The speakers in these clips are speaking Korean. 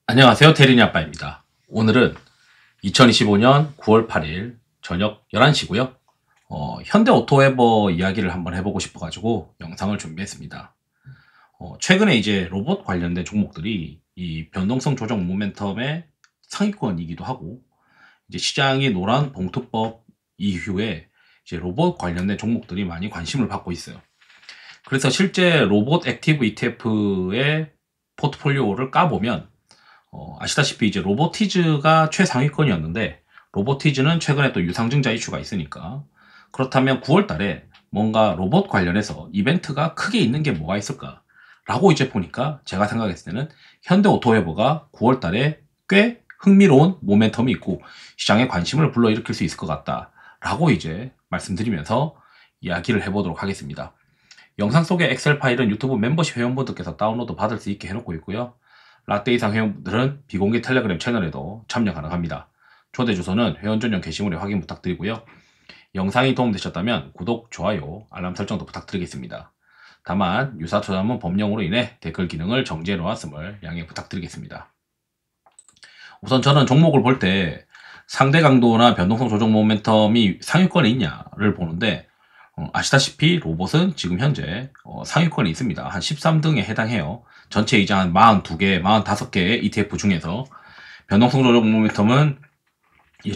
안녕하세요. 대리니 아빠입니다. 오늘은 2025년 9월 8일 저녁 11시고요. 현대 오토에버 이야기를 한번 해보고 싶어가지고 영상을 준비했습니다. 최근에 이제 로봇 관련된 종목들이 이 변동성 조정 모멘텀의 상위권이기도 하고, 이제 시장이 노란 봉투법 이후에 이제 로봇 관련된 종목들이 많이 관심을 받고 있어요. 그래서 실제 로봇 액티브 ETF의 포트폴리오를 까보면 아시다시피 이제 로보티즈가 최상위권이었는데, 로보티즈는 최근에 또 유상증자 이슈가 있으니까, 그렇다면 9월 달에 뭔가 로봇 관련해서 이벤트가 크게 있는 게 뭐가 있을까 라고 이제 보니까, 제가 생각했을 때는 현대오토웨버가 9월 달에 꽤 흥미로운 모멘텀이 있고 시장에 관심을 불러일으킬 수 있을 것 같다 라고 이제 말씀드리면서 이야기를 해보도록 하겠습니다. 영상 속의 엑셀 파일은 유튜브 멤버십 회원분들께서 다운로드 받을 수 있게 해놓고 있고요. 라떼 이상 회원분들은 비공개 텔레그램 채널에도 참여 가능합니다. 초대 주소는 회원 전용 게시물에 확인 부탁드리고요. 영상이 도움되셨다면 구독, 좋아요, 알람 설정도 부탁드리겠습니다. 다만 유사 초자문 법령으로 인해 댓글 기능을 정지해 놓았음을 양해 부탁드리겠습니다. 우선 저는 종목을 볼 때 상대 강도나 변동성 조정 모멘텀이 상위권에 있냐를 보는데, 아시다시피 로봇은 지금 현재 상위권에 있습니다. 한 13등에 해당해요. 전체 이자 한 42개, 45개의 ETF 중에서 변동성 조정 모멘텀은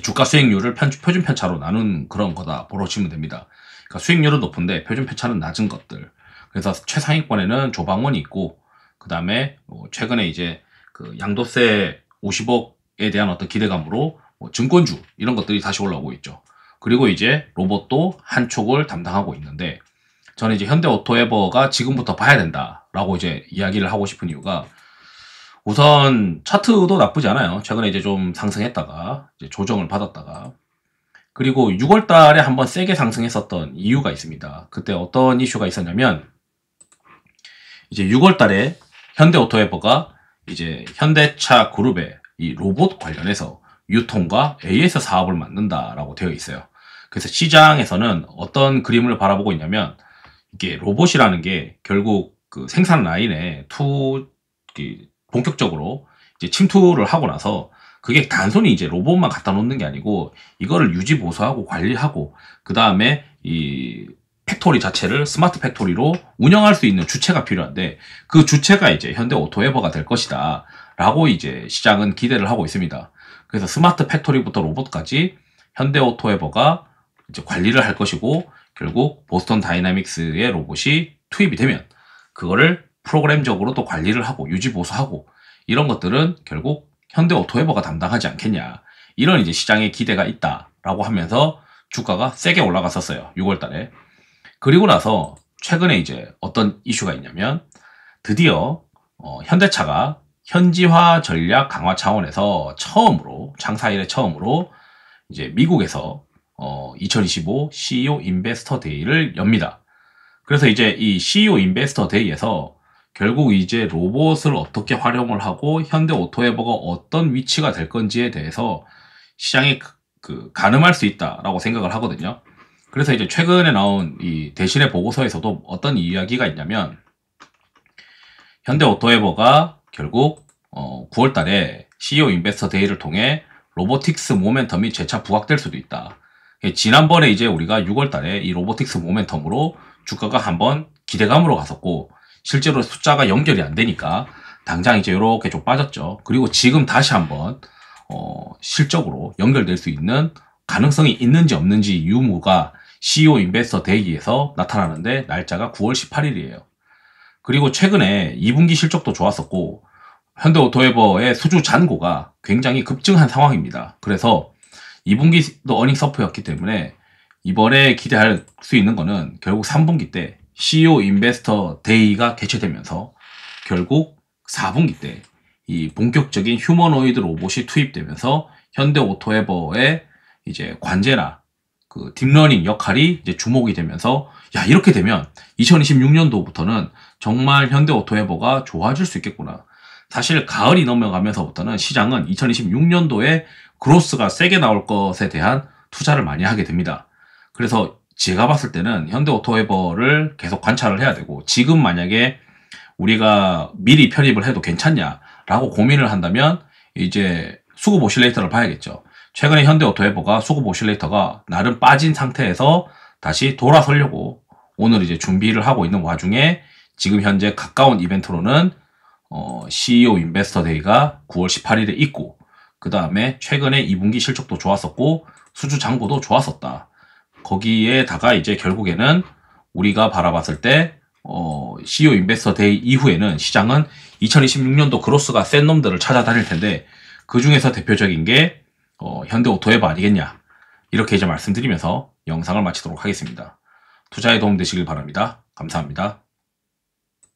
주가 수익률을 표준 편차로 나눈 그런 거다 보시면 됩니다. 그러니까 수익률은 높은데 표준 편차는 낮은 것들. 그래서 최상위권에는 조방원이 있고, 그 다음에 최근에 이제 그 양도세 50억에 대한 어떤 기대감으로 증권주 이런 것들이 다시 올라오고 있죠. 그리고 이제 로봇도 한 촉을 담당하고 있는데, 저는 이제 현대오토에버가 지금부터 봐야 된다라고 이제 이야기를 하고 싶은 이유가, 우선 차트도 나쁘지 않아요. 최근에 이제 좀 상승했다가 이제 조정을 받았다가, 그리고 6월 달에 한번 세게 상승했었던 이유가 있습니다. 그때 어떤 이슈가 있었냐면, 이제 6월 달에 현대오토에버가 이제 현대차 그룹의 이 로봇 관련해서 유통과 AS 사업을 맡는다라고 되어 있어요. 그래서 시장에서는 어떤 그림을 바라보고 있냐면, 이게 로봇이라는 게 결국 그 생산 라인에 본격적으로 이제 침투를 하고 나서, 그게 단순히 이제 로봇만 갖다 놓는 게 아니고 이거를 유지 보수하고 관리하고, 그 다음에 이 팩토리 자체를 스마트 팩토리로 운영할 수 있는 주체가 필요한데, 그 주체가 이제 현대오토에버가 될 것이다 라고 이제 시장은 기대를 하고 있습니다. 그래서 스마트 팩토리부터 로봇까지 현대오토에버가 이제 관리를 할 것이고, 결국 보스턴 다이나믹스의 로봇이 투입이 되면 그거를 프로그램적으로 또 관리를 하고 유지 보수하고, 이런 것들은 결국 현대오토에버가 담당하지 않겠냐, 이런 이제 시장의 기대가 있다라고 하면서 주가가 세게 올라갔었어요, 6월 달에. 그리고 나서 최근에 이제 어떤 이슈가 있냐면, 드디어 현대차가 현지화 전략 강화 차원에서 처음으로, 창사 이래 처음으로 이제 미국에서 2025 CEO 인베스터 데이를 엽니다. 그래서 이제 이 CEO 인베스터 데이에서 결국 이제 로봇을 어떻게 활용을 하고 현대오토에버가 어떤 위치가 될 건지에 대해서 시장이 가늠할 수 있다라고 생각을 하거든요. 그래서 이제 최근에 나온 이 대신의 보고서에서도 어떤 이야기가 있냐면, 현대오토에버가 결국 9월 달에 CEO 인베스터 데이를 통해 로보틱스 모멘텀이 재차 부각될 수도 있다. 지난번에 이제 우리가 6월 달에 이 로보틱스 모멘텀으로 주가가 한번 기대감으로 갔었고, 실제로 숫자가 연결이 안 되니까 당장 이제 이렇게 좀 빠졌죠. 그리고 지금 다시 한번 실적으로 연결될 수 있는 가능성이 있는지 없는지 유무가 CEO 인베스터 데이에서 나타나는데, 날짜가 9월 18일이에요. 그리고 최근에 2분기 실적도 좋았었고, 현대오토에버의 수주 잔고가 굉장히 급증한 상황입니다. 그래서 2분기도 어닝 서프였기 때문에 이번에 기대할 수 있는 거는 결국 3분기 때 CEO 인베스터 데이가 개최되면서, 결국 4분기 때 이 본격적인 휴머노이드 로봇이 투입되면서 현대오토에버의 이제 관제나 그 딥러닝 역할이 이제 주목이 되면서, 야, 이렇게 되면 2026년도부터는 정말 현대오토에버가 좋아질 수 있겠구나. 사실 가을이 넘어가면서부터는 시장은 2026년도에 그로스가 세게 나올 것에 대한 투자를 많이 하게 됩니다. 그래서 제가 봤을 때는 현대오토에버를 계속 관찰을 해야 되고, 지금 만약에 우리가 미리 편입을 해도 괜찮냐라고 고민을 한다면 이제 수급 오실레이터를 봐야겠죠. 최근에 현대오토에버가 수급 오실레이터가 나름 빠진 상태에서 다시 돌아서려고 오늘 이제 준비를 하고 있는 와중에 지금 현재 가까운 이벤트로는 CEO 인베스터 데이가 9월 18일에 있고, 그 다음에 최근에 2분기 실적도 좋았었고 수주 장부도 좋았었다. 거기에다가 이제 결국에는 우리가 바라봤을 때 CEO 인베스터 데이 이후에는 시장은 2026년도 그로스가 센 놈들을 찾아다닐 텐데 그 중에서 대표적인 게 현대오토에버 아니겠냐, 이렇게 이제 말씀드리면서 영상을 마치도록 하겠습니다. 투자에 도움되시길 바랍니다. 감사합니다.